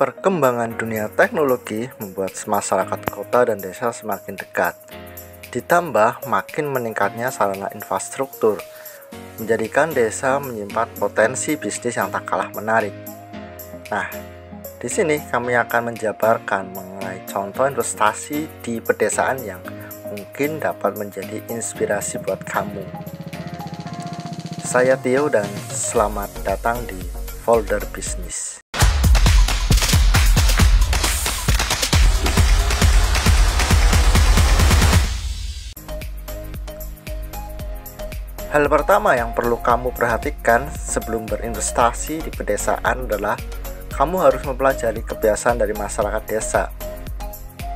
Perkembangan dunia teknologi membuat masyarakat kota dan desa semakin dekat. Ditambah makin meningkatnya sarana infrastruktur, menjadikan desa menyimpan potensi bisnis yang tak kalah menarik. Nah, di sini kami akan menjabarkan mengenai contoh investasi di pedesaan yang mungkin dapat menjadi inspirasi buat kamu. Saya Tio dan selamat datang di Folder Bisnis. Hal pertama yang perlu kamu perhatikan sebelum berinvestasi di pedesaan adalah kamu harus mempelajari kebiasaan dari masyarakat desa.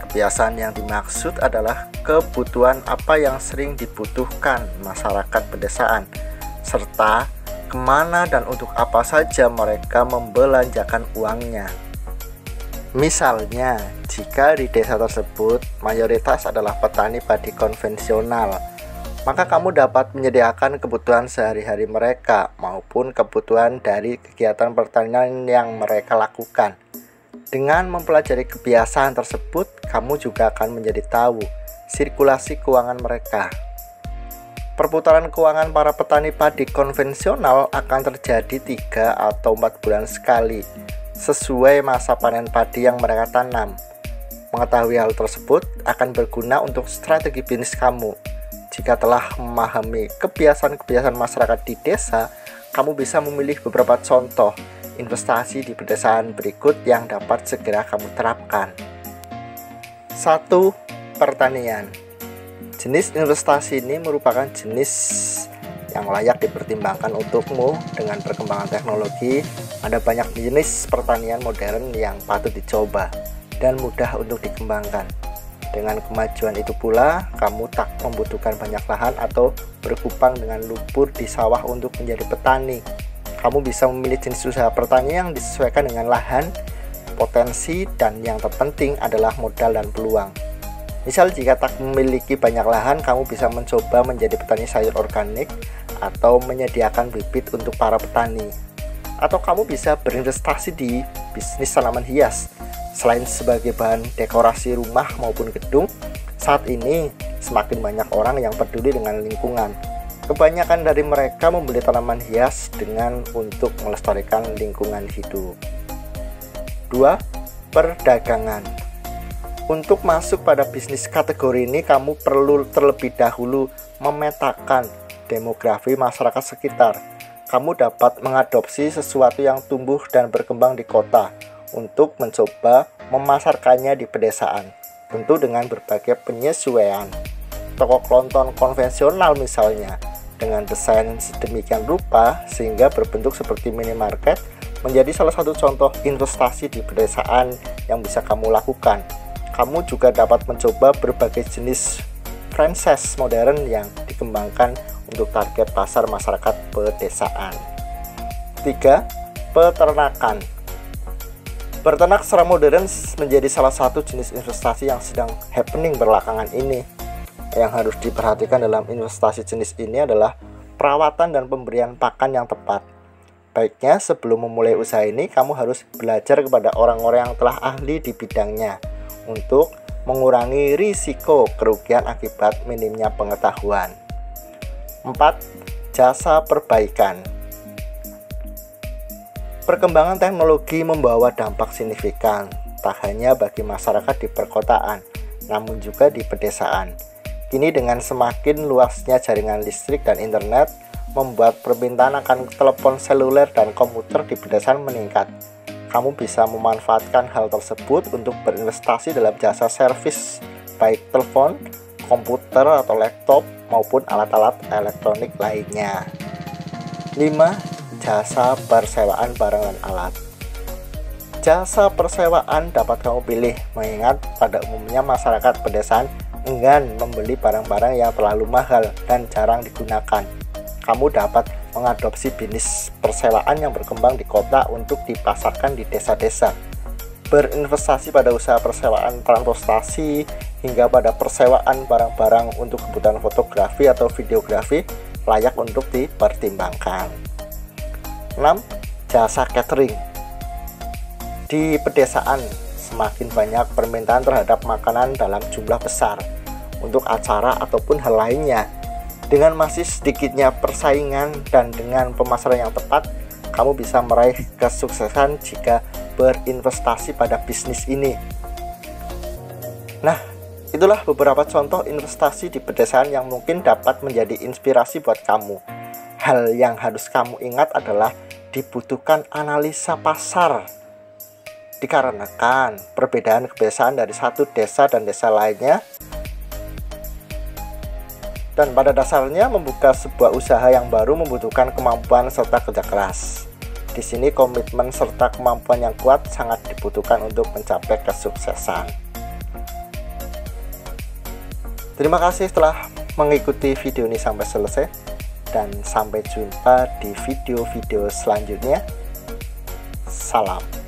Kebiasaan yang dimaksud adalah kebutuhan apa yang sering dibutuhkan masyarakat pedesaan, serta kemana dan untuk apa saja mereka membelanjakan uangnya. Misalnya, jika di desa tersebut mayoritas adalah petani padi konvensional, maka kamu dapat menyediakan kebutuhan sehari-hari mereka maupun kebutuhan dari kegiatan pertanian yang mereka lakukan. Dengan mempelajari kebiasaan tersebut, kamu juga akan menjadi tahu sirkulasi keuangan mereka. Perputaran keuangan para petani padi konvensional akan terjadi 3 atau 4 bulan sekali, sesuai masa panen padi yang mereka tanam. Mengetahui hal tersebut akan berguna untuk strategi bisnis kamu. Jika telah memahami kebiasaan-kebiasaan masyarakat di desa, kamu bisa memilih beberapa contoh investasi di pedesaan berikut yang dapat segera kamu terapkan. 1. Pertanian. Jenis investasi ini merupakan jenis yang layak dipertimbangkan untukmu. Dengan perkembangan teknologi, ada banyak jenis pertanian modern yang patut dicoba dan mudah untuk dikembangkan. Dengan kemajuan itu pula, kamu tak membutuhkan banyak lahan atau berkupang dengan lumpur di sawah untuk menjadi petani. Kamu bisa memilih jenis usaha pertanian yang disesuaikan dengan lahan, potensi, dan yang terpenting adalah modal dan peluang. Misal jika tak memiliki banyak lahan, kamu bisa mencoba menjadi petani sayur organik atau menyediakan bibit untuk para petani. Atau kamu bisa berinvestasi di bisnis tanaman hias. Selain sebagai bahan dekorasi rumah maupun gedung, saat ini semakin banyak orang yang peduli dengan lingkungan. Kebanyakan dari mereka membeli tanaman hias untuk melestarikan lingkungan hidup. 2. Perdagangan. Untuk masuk pada bisnis kategori ini, kamu perlu terlebih dahulu memetakan demografi masyarakat sekitar. Kamu dapat mengadopsi sesuatu yang tumbuh dan berkembang di kota untuk mencoba memasarkannya di pedesaan, tentu dengan berbagai penyesuaian. Toko kelontong konvensional misalnya, dengan desain sedemikian rupa sehingga berbentuk seperti minimarket, menjadi salah satu contoh investasi di pedesaan yang bisa kamu lakukan. Kamu juga dapat mencoba berbagai jenis franchise modern yang dikembangkan untuk target pasar masyarakat pedesaan. 3. Peternakan. Berternak secara modern menjadi salah satu jenis investasi yang sedang happening belakangan ini. Yang harus diperhatikan dalam investasi jenis ini adalah perawatan dan pemberian pakan yang tepat. Baiknya sebelum memulai usaha ini, kamu harus belajar kepada orang-orang yang telah ahli di bidangnya untuk mengurangi risiko kerugian akibat minimnya pengetahuan. 4. Jasa perbaikan. Perkembangan teknologi membawa dampak signifikan, tak hanya bagi masyarakat di perkotaan, namun juga di pedesaan. Kini dengan semakin luasnya jaringan listrik dan internet, membuat permintaan akan telepon seluler dan komputer di pedesaan meningkat. Kamu bisa memanfaatkan hal tersebut untuk berinvestasi dalam jasa servis, baik telepon, komputer atau laptop, maupun alat-alat elektronik lainnya. 5. Jasa persewaan barang dan alat. Jasa persewaan dapat kamu pilih, mengingat pada umumnya masyarakat pedesaan enggan membeli barang-barang yang terlalu mahal dan jarang digunakan. Kamu dapat mengadopsi bisnis persewaan yang berkembang di kota untuk dipasarkan di desa-desa. Berinvestasi pada usaha persewaan transportasi hingga pada persewaan barang-barang untuk kebutuhan fotografi atau videografi layak untuk dipertimbangkan. 6. Jasa catering. Di pedesaan, semakin banyak permintaan terhadap makanan dalam jumlah besar untuk acara ataupun hal lainnya. Dengan masih sedikitnya persaingan dan dengan pemasaran yang tepat, kamu bisa meraih kesuksesan jika berinvestasi pada bisnis ini. Nah, itulah beberapa contoh investasi di pedesaan yang mungkin dapat menjadi inspirasi buat kamu. Hal yang harus kamu ingat adalah dibutuhkan analisa pasar. Dikarenakan perbedaan kebiasaan dari satu desa dan desa lainnya, dan pada dasarnya membuka sebuah usaha yang baru membutuhkan kemampuan serta kerja keras. Di sini komitmen serta kemampuan yang kuat sangat dibutuhkan untuk mencapai kesuksesan. Terima kasih telah mengikuti video ini sampai selesai, dan sampai jumpa di video-video selanjutnya. Salam.